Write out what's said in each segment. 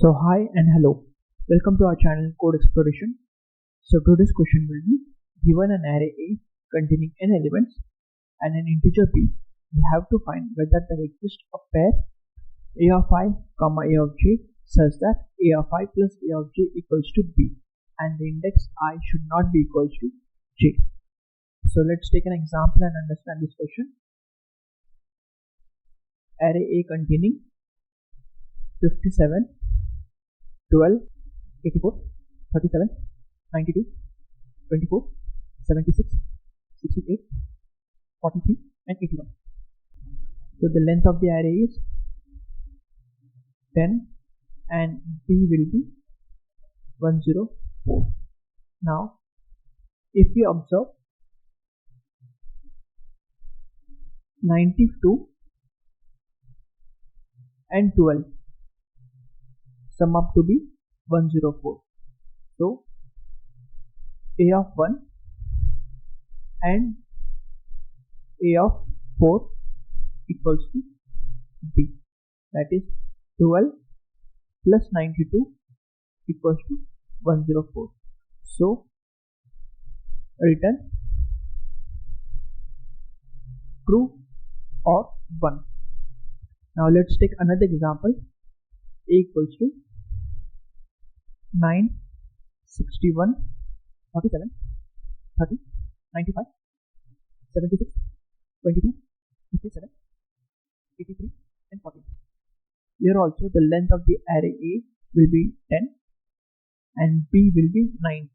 So hi and hello, welcome to our channel Code Exploration. So today's question will be, given an array A containing n elements and an integer b, we have to find whether there exists a pair a of I comma a of j such that a of I plus a of j equals to b and the index I should not be equals to j. So let's take an example and understand this question. Array A containing 57, 12, 84, 37, 92, 24, 76, 68, 43 and 81. So the length of the array is 10 and b will be 104. Now if we observe 92 and 12 sum up to be 104. So a of 1 and a of 4 equals to b, that is 12 plus 92 equals to 104. So return true or 1. Now let's take another example. A equals to 9, 61, 47, 30, 95, 76, 22, 57, 83 and 40. Here also the length of the array A will be 10 and B will be 90.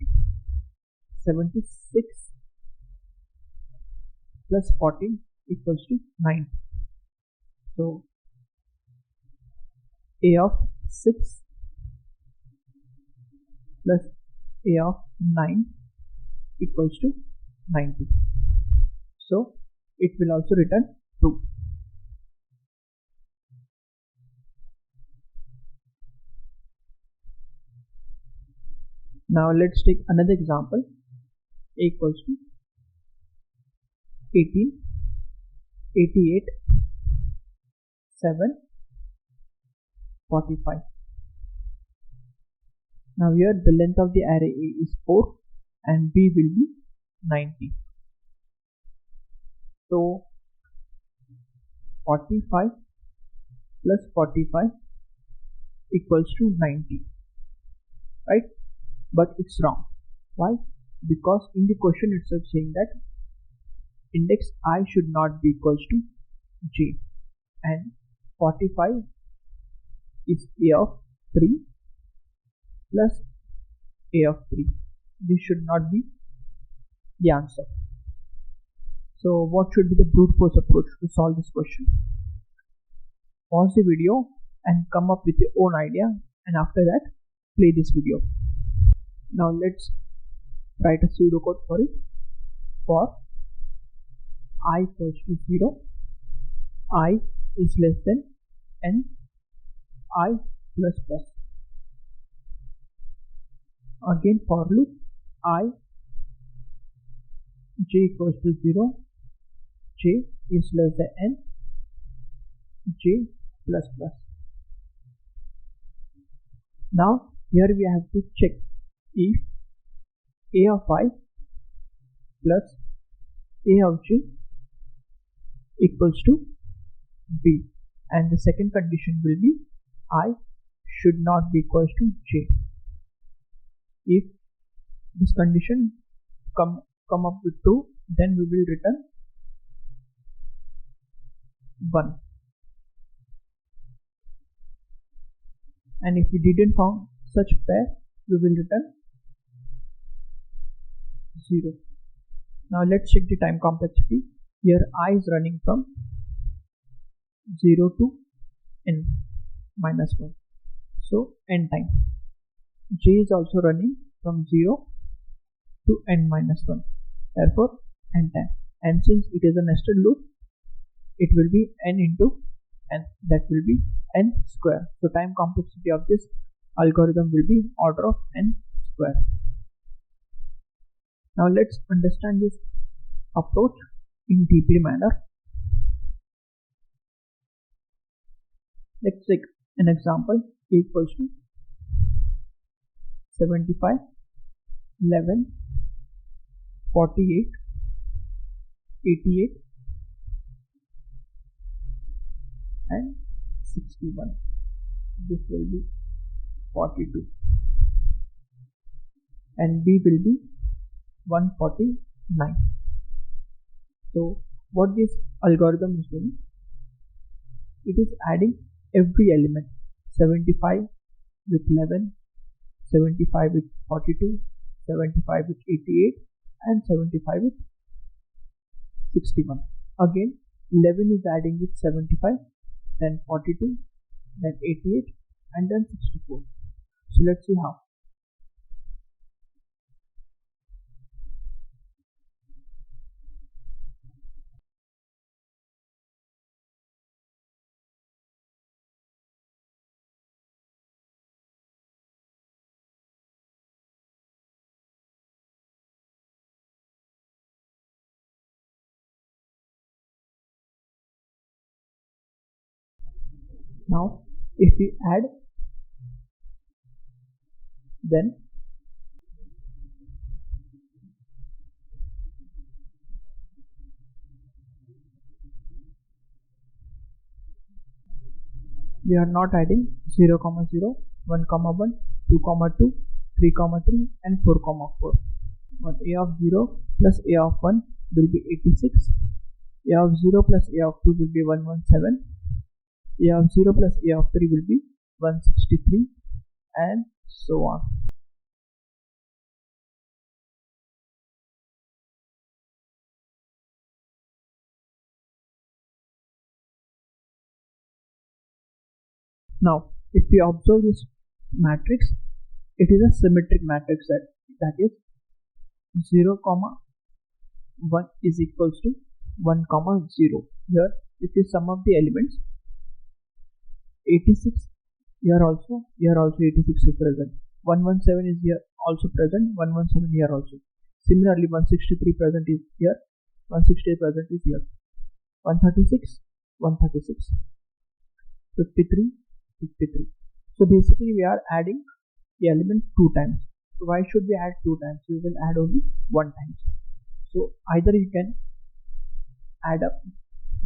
76 plus 14 equals to 9. So a of 6 plus a of 9 equals to 90. So it will also return true. Now let's take another example. A equals to 18, 88, 7, 45. Now here the length of the array A is 4 and B will be 90. So 45 plus 45 equals to 90, right? But it's wrong. Why? Because in the question itself saying that index I should not be equals to j and 45 is a of 3 plus a of 3. This should not be the answer. So what should be the brute force approach to solve this question? Pause the video and come up with your own idea, and after that play this video. Now let's write a pseudocode for it. For I equals to 0, I is less than n, I plus plus. Again for loop, I j equals to 0, j is less than n, j plus plus. Now here we have to check if a of I plus a of j equals to b, and the second condition will be I should not be equals to j. If this condition come up with true, then we will return 1, and if we didn't found such pair, we will return 0. Now let's check the time complexity. Here I is running from 0 to n minus 1, so n time. J is also running from 0 to n minus 1, therefore n time. And since it is a nested loop, it will be n into n, that will be n square. So time complexity of this algorithm will be order of n square. Now let's understand this approach in deeply manner. Let's take an example. A equals to 75, 11, 48, 88 and 61. This will be 42 and B will be 149. So what this algorithm is doing, it is adding every element, 75 with 11, 75 with 42, 75 with 88 and 75 with 61. Again 11 is adding with 75, then 42, then 88 and then 64. So let's see how. Now if we add, then we are not adding 0, 0, 1, 1, 2, 2, 3, 3 and 4, 4. But a of 0 plus a of 1 will be 86, a of 0 plus a of 2 will be 117, a of 0 plus a of 3 will be 163 and so on. Now if we observe this matrix, it is a symmetric matrix, that is 0, 1 is equals to 1, 0. Here if you sum up the elements, 86 here also 86 is present, 117 is here also present, 117 here also. Similarly 163 present is here, 168 present is here, 136, 136, 53, 53. So basically we are adding the element 2 times. So why should we add 2 times? We will add only 1 time. So either you can add up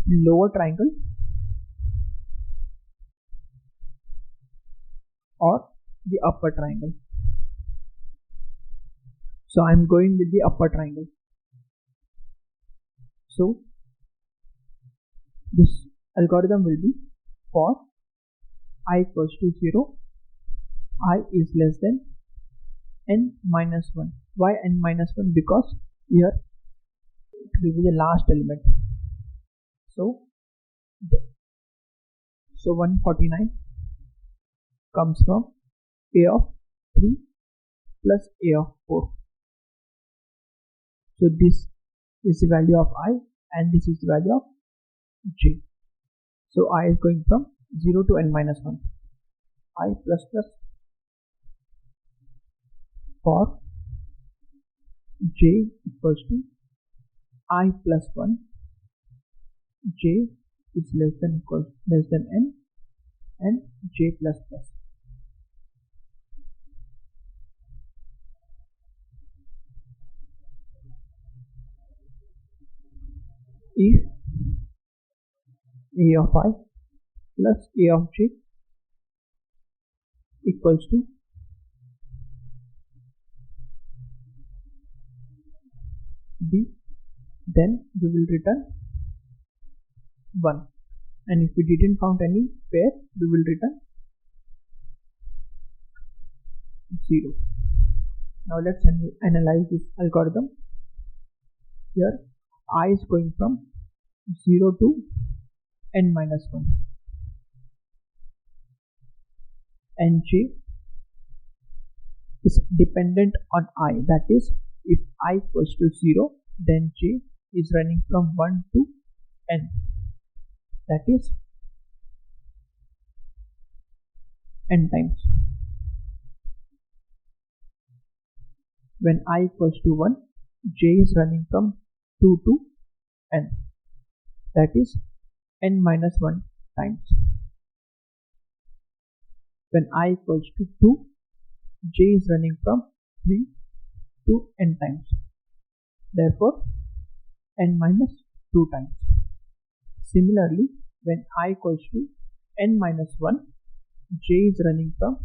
the lower triangle or the upper triangle. So I am going with the upper triangle. So this algorithm will be for I equals to 0, I is less than n minus 1. Why n minus 1? Because here it will be the last element. So 149 comes from a of 3 plus a of 4. So this is the value of I and this is the value of j. So I is going from 0 to n minus 1. I plus plus for j equals to I plus 1, j is less than n and j plus plus. If a of I plus a of j equals to b, then we will return 1, and if we didn't count any pair, we will return 0. Now let's analyze this algorithm. Here I is going from 0 to n minus 1 and j is dependent on I, that is if I equals to 0, then j is running from 1 to n, that is n times. When I equals to 1, j is running from 2 to n, that is n minus 1 times. When I equals to 2, j is running from 3 to n times. Therefore, n minus 2 times. Similarly, when I equals to n minus 1, j is running from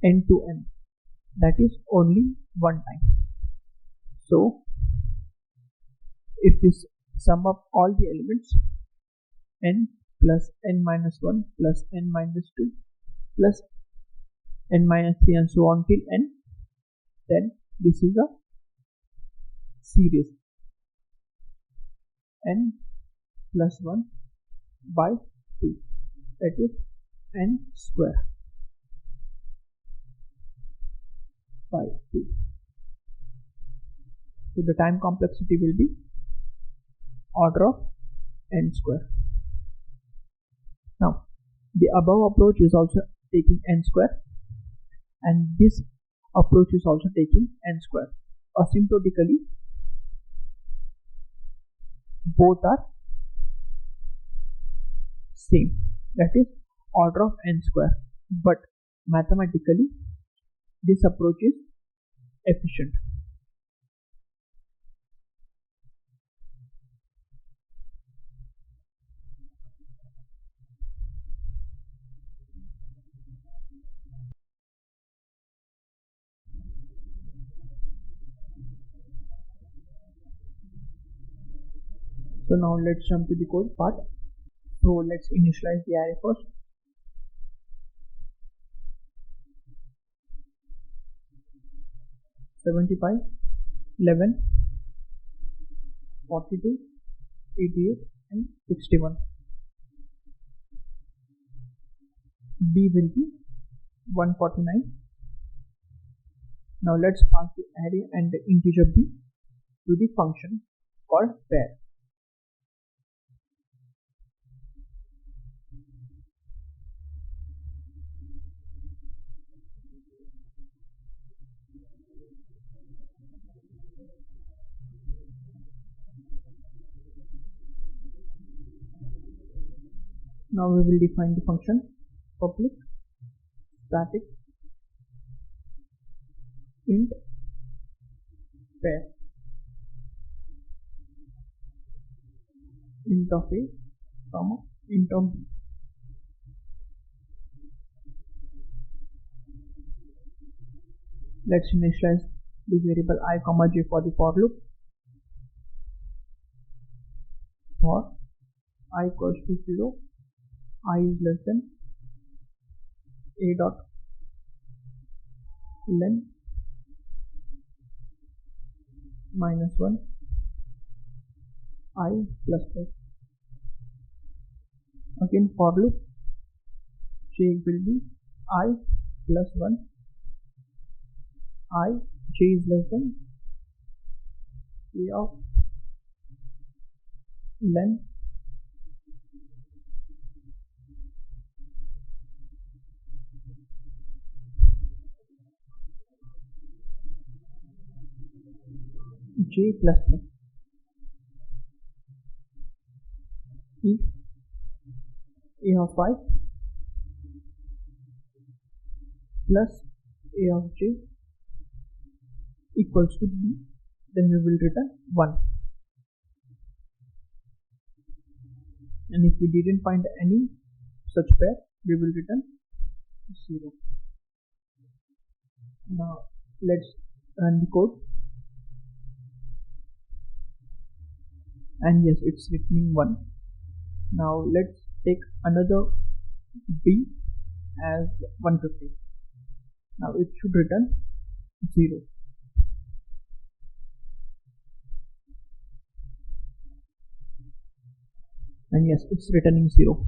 n to n. That is only one time. So, if we sum up all the elements, n plus n minus 1 plus n minus 2 plus n minus 3 and so on till n, then this is a series n plus 1 by 2, that is n square by 2. So the time complexity will be order of n square. Now the above approach is also taking n square, and this approach is also taking n square. Asymptotically, both are same, that is order of n square, but mathematically this approach is efficient. So now let's jump to the code part. So let's initialize the array first. $75, $11, $42, $88 and $61. B will be 149. Now let's pass the array and the integer b to the function called pair. Now we will define the function public static int pair int of a comma int of b. Let's initialize the variable I comma j for the for loop. For I equals to 0, I is less than a dot len minus 1 I plus plus. Again for loop, j will be I plus 1 I, j is less than a of len j plus plus. If a of I plus a of j equals to b, then we will return 1. And if we didn't find any such pair, we will return 0. Now let's run the code, and yes, it's returning 1. Now let's take another b as 150. Now it should return 0. And yes, it's returning 0.